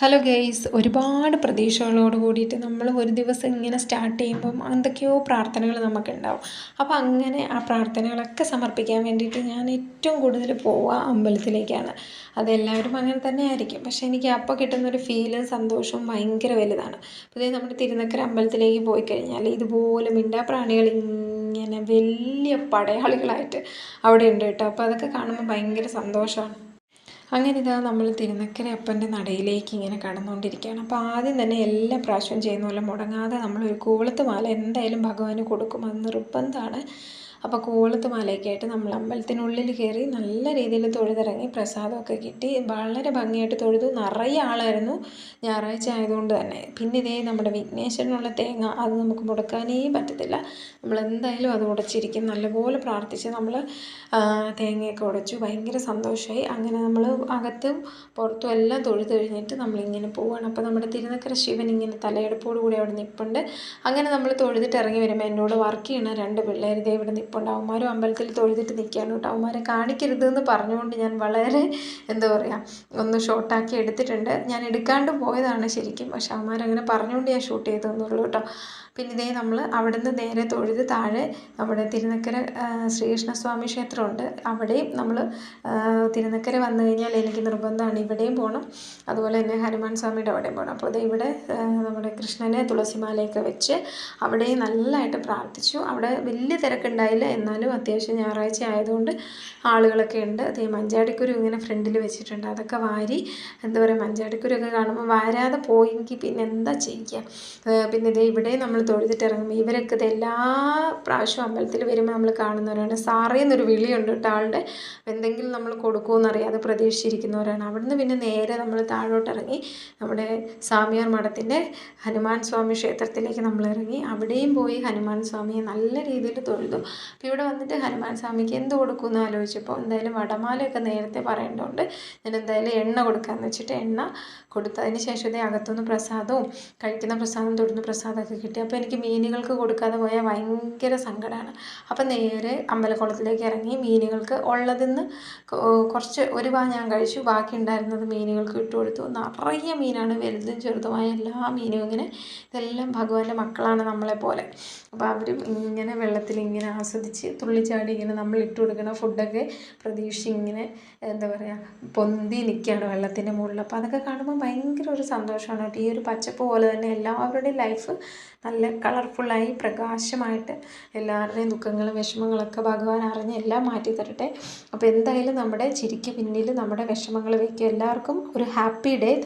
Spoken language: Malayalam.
ഹലോ ഗെയ്സ്, ഒരുപാട് പ്രതീക്ഷകളോട് കൂടിയിട്ട് നമ്മൾ ഒരു ദിവസം ഇങ്ങനെ സ്റ്റാർട്ട് ചെയ്യുമ്പം എന്തൊക്കെയോ പ്രാർത്ഥനകൾ നമുക്കുണ്ടാവും. അപ്പോൾ അങ്ങനെ ആ പ്രാർത്ഥനകളൊക്കെ സമർപ്പിക്കാൻ വേണ്ടിയിട്ട് ഞാൻ ഏറ്റവും കൂടുതൽ പോവുക അമ്പലത്തിലേക്കാണ്. അതെല്ലാവരും അങ്ങനെ തന്നെ ആയിരിക്കും. പക്ഷേ എനിക്ക് അപ്പോൾ കിട്ടുന്നൊരു ഫീലും സന്തോഷവും ഭയങ്കര വലുതാണ്. അപ്പോൾ നമ്മുടെ തിരുനക്കര അമ്പലത്തിലേക്ക് പോയി കഴിഞ്ഞാൽ ഇതുപോലെ മിണ്ടാപ്രാണികൾ ഇങ്ങനെ വലിയ പടയാളികളായിട്ട് അവിടെ ഉണ്ട് കേട്ടോ. അപ്പോൾ അതൊക്കെ കാണുമ്പോൾ ഭയങ്കര സന്തോഷമാണ്. അങ്ങനെ ഇതാ നമ്മൾ തിരുനക്കര അപ്പൻ്റെ നടയിലേക്ക് ഇങ്ങനെ കടന്നുകൊണ്ടിരിക്കുകയാണ്. അപ്പോൾ ആദ്യം തന്നെ എല്ലാ പ്രാവശ്യവും ചെയ്യുന്ന പോലെ മുടങ്ങാതെ നമ്മളൊരു കൂവളത്ത് മാല എന്തായാലും ഭഗവാന് കൊടുക്കും, അത് നിർബന്ധമാണ്. അപ്പോൾ കൂവളത്ത് മാലയൊക്കെ ആയിട്ട് നമ്മൾ അമ്പലത്തിനുള്ളിൽ കയറി നല്ല രീതിയിൽ തൊഴുതിറങ്ങി പ്രസാദമൊക്കെ കിട്ടി വളരെ ഭംഗിയായിട്ട് തൊഴുതു. നിറയെ ആളായിരുന്നു, ഞായറാഴ്ച ആയതുകൊണ്ട് തന്നെ. പിന്നെ ഇതേ നമ്മുടെ വിഘ്നേശ്വരനുള്ള തേങ്ങ അത് നമുക്ക് മുടക്കാനേ പറ്റത്തില്ല. നമ്മൾ എന്തായാലും അത് ഉടച്ചിരിക്കും. നല്ലപോലെ പ്രാർത്ഥിച്ച് നമ്മൾ തേങ്ങയൊക്കെ ഉടച്ചു. ഭയങ്കര സന്തോഷമായി. അങ്ങനെ നമ്മൾ അകത്തും പുറത്തും എല്ലാം തൊഴുത് കഴിഞ്ഞിട്ട് നമ്മളിങ്ങനെ പോവുകയാണ്. അപ്പോൾ നമ്മുടെ തിരുനക്കര ശിവൻ ഇങ്ങനെ തലയെടുപ്പോടു കൂടി അവിടെ നിൽപ്പുണ്ട്. അങ്ങനെ നമ്മൾ തൊഴുതിട്ട് ഇറങ്ങി വരുമ്പോൾ എന്നോട് വർക്ക് ചെയ്യണ 2 പിള്ളേർ ഇതേ ഇവിടെ നിൽപ്പുണ്ട്. അവന്മാരും അമ്പലത്തിൽ തൊഴുതിട്ട് നിൽക്കുകയാണ് കേട്ടോ. അവന്മാരെ കാണിക്കരുതെന്ന് പറഞ്ഞുകൊണ്ട് ഞാൻ വളരെ എന്താ പറയുക ഒന്ന് ഷോർട്ടാക്കി എടുത്തിട്ടുണ്ട്. ഞാൻ എടുക്കാണ്ട് പോയതാണ് ശരിക്കും, പക്ഷെ അവന്മാരങ്ങനെ പറഞ്ഞുകൊണ്ട് ഞാൻ ഷൂട്ട് ചെയ്തെന്നുള്ളൂ കേട്ടോ. പിന്നെ ഇതേ നമ്മൾ അവിടെ നിന്ന് നേരെ തൊഴുത് താഴെ നമ്മുടെ തിരുനക്കര ശ്രീകൃഷ്ണസ്വാമി ക്ഷേത്രമുണ്ട്. അവിടെയും നമ്മൾ തിരുനക്കര വന്നു കഴിഞ്ഞാൽ എനിക്ക് നിർബന്ധമാണ് ഇവിടെയും പോകണം, അതുപോലെ തന്നെ ഹനുമാൻ സ്വാമിയുടെ അവിടെയും പോകണം. അപ്പോൾ ഇവിടെ നമ്മുടെ കൃഷ്ണനെ തുളസിമാലയൊക്കെ വെച്ച് അവിടെയും നല്ലതായിട്ട് പ്രാർത്ഥിച്ചു. അവിടെ വലിയ തിരക്കുണ്ടായില്ല, എന്നാലും അത്യാവശ്യം ഞായറാഴ്ച ആയതുകൊണ്ട് ആളുകളൊക്കെ ഉണ്ട്. അതേ മഞ്ചാടിക്കുരു ഇങ്ങനെ ഫ്രണ്ടിൽ വെച്ചിട്ടുണ്ട്, അതൊക്കെ വാരി എന്താ പറയുക, മഞ്ചാടിക്കുരുയൊക്കെ കാണുമ്പോൾ വാരാതെ പോയെങ്കിൽ പിന്നെ എന്താ ചെയ്യുക. പിന്നെ ഇതേ ഇവിടെ നമ്മൾ തൊഴുതിട്ട് ഇറങ്ങുമ്പോൾ ഇവരൊക്കെ ഇത് എല്ലാ പ്രാവശ്യവും അമ്പലത്തിൽ വരുമ്പോൾ നമ്മൾ കാണുന്നവരാണ്. സാറേന്നൊരു വിളിയുണ്ട് കേട്ടോ ആളുടെ. എന്തെങ്കിലും നമ്മൾ കൊടുക്കുമെന്നറിയാതെ പ്രതീക്ഷിച്ചിരിക്കുന്നവരാണ്. അവിടുന്ന് പിന്നെ നേരെ നമ്മൾ താഴോട്ടിറങ്ങി നമ്മുടെ സ്വാമിയാർ മഠത്തിൻ്റെ ഹനുമാൻ സ്വാമി ക്ഷേത്രത്തിലേക്ക് നമ്മൾ ഇറങ്ങി. അവിടെയും പോയി ഹനുമാൻ സ്വാമിയെ നല്ല രീതിയിൽ തൊഴുതു. അപ്പോൾ ഇവിടെ വന്നിട്ട് ഹനുമാൻ സ്വാമിക്ക് എന്ത് കൊടുക്കുമെന്ന് ആലോചിച്ചപ്പോൾ എന്തായാലും വടമാലയൊക്കെ നേരത്തെ പറയേണ്ടതുകൊണ്ട് ഞാൻ എന്തായാലും എണ്ണ കൊടുക്കാമെന്ന് വെച്ചിട്ട് എണ്ണ കൊടുത്തതിന് ശേഷം ഇതേ അകത്തുനിന്ന് പ്രസാദവും കഴിക്കുന്ന പ്രസാദം തൊടുന്ന പ്രസാദമൊക്കെ കിട്ടി. അപ്പോൾ എനിക്ക് മീനുകൾക്ക് കൊടുക്കാതെ പോയാൽ ഭയങ്കര സങ്കടമാണ്. അപ്പം നേരെ അമ്പലക്കുളത്തിലേക്ക് ഇറങ്ങി മീനുകൾക്ക് ഉള്ളതിൽ നിന്ന് കുറച്ച് ഒരു ഭാഗം ഞാൻ കഴിച്ചു, ബാക്കി ഉണ്ടായിരുന്നത് മീനുകൾക്ക് ഇട്ട് കൊടുത്തു. നിറയെ മീനാണ്, വലുതും ചെറുതുമായ എല്ലാ മീനും. ഇങ്ങനെ ഇതെല്ലാം ഭഗവാന്റെ മക്കളാണ് നമ്മളെപ്പോലെ. അപ്പോൾ അവരും ഇങ്ങനെ വെള്ളത്തിൽ ഇങ്ങനെ ആസ്വദിച്ച് തുള്ളിച്ചാടി ഇങ്ങനെ നമ്മൾ ഇട്ട് കൊടുക്കുന്ന ഫുഡൊക്കെ പ്രതീക്ഷിച്ച് ഇങ്ങനെ എന്താ പറയുക പൊന്തി നിൽക്കുകയാണ് വെള്ളത്തിൻ്റെ മുകളിൽ. അപ്പോൾ അതൊക്കെ കാണുമ്പോൾ ഭയങ്കര ഒരു സന്തോഷമാണ് കേട്ടോ. ഈ ഒരു പച്ചപ്പ് പോലെ തന്നെ എല്ലാവരുടെയും ലൈഫ് നല്ല കളർഫുള്ളായി പ്രകാശമായിട്ട് എല്ലാവരുടെയും ദുഃഖങ്ങളും വിഷമങ്ങളൊക്കെ ഭഗവാൻ അറിഞ്ഞ് എല്ലാം മാറ്റി തരട്ടെ. അപ്പോൾ എന്തായാലും നമ്മുടെ ചിരിക്ക് പിന്നിൽ നമ്മുടെ വിഷമങ്ങൾ വയ്ക്കുക. എല്ലാവർക്കും ഒരു ഹാപ്പി ഡേ.